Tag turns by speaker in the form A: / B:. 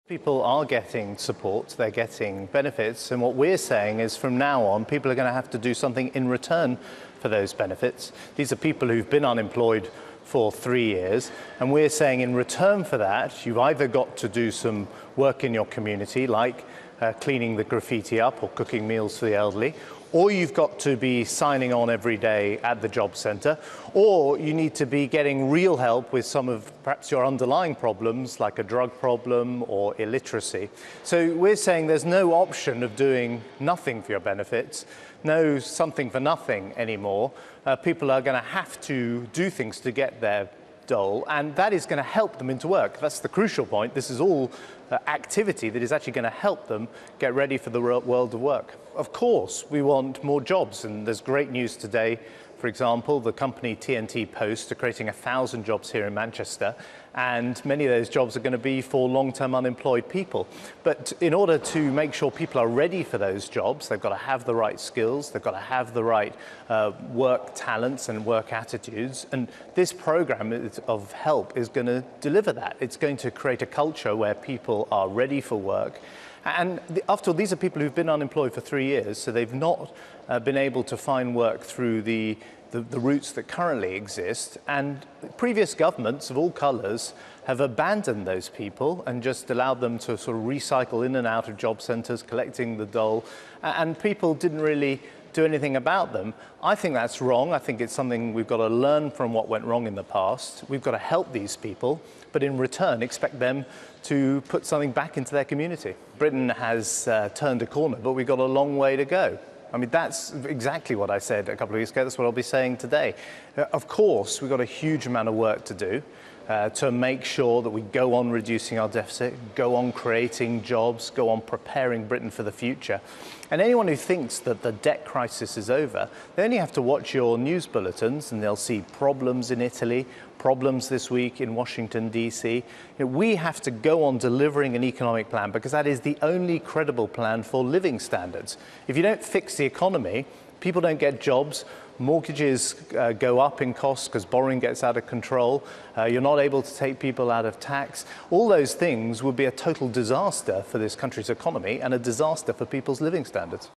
A: People are getting support, they're getting benefits, and what we're saying is from now on, people are going to have to do something in return for those benefits. These are people who've been unemployed for 3 years, and we're saying in return for that, you've either got to do some work in your community, like cleaning the graffiti up or cooking meals for the elderly, or you've got to be signing on every day at the job centre, or you need to be getting real help with some of perhaps your underlying problems like a drug problem or illiteracy. So we're saying there's no option of doing nothing for your benefits, no something for nothing anymore. People are going to have to do things to get their dole, and that is going to help them into work. That's the crucial point. This is all activity that is actually going to help them get ready for the world of work. Of course, we want more jobs, and there's great news today. For example, the company TNT Post are creating 1,000 jobs here in Manchester, and many of those jobs are going to be for long-term unemployed people. But in order to make sure people are ready for those jobs, they've got to have the right skills, they've got to have the right work talents and work attitudes, and this program of help is going to deliver that. It's going to create a culture where people are ready for work. And after all, these are people who've been unemployed for 3 years, so they've not been able to find work through the routes that currently exist. And previous governments of all colours have abandoned those people and just allowed them to sort of recycle in and out of job centres, collecting the dole, and people didn't really do anything about them. I think that's wrong. I think it's something we've got to learn from what went wrong in the past. We've got to help these people, but in return expect them to put something back into their community. Britain has turned a corner, but we've got a long way to go. I mean, that's exactly what I said a couple of weeks ago. That's what I'll be saying today. Of course, we've got a huge amount of work to do to make sure that we go on reducing our deficit, go on creating jobs, go on preparing Britain for the future. And anyone who thinks that the debt crisis is over, they only have to watch your news bulletins and they'll see problems in Italy, problems this week in Washington, D.C. We have to go on delivering an economic plan because that is the only credible plan for living standards. If you don't fix the economy, people don't get jobs, mortgages go up in costs because borrowing gets out of control, you're not able to take people out of tax. All those things would be a total disaster for this country's economy and a disaster for people's living standards.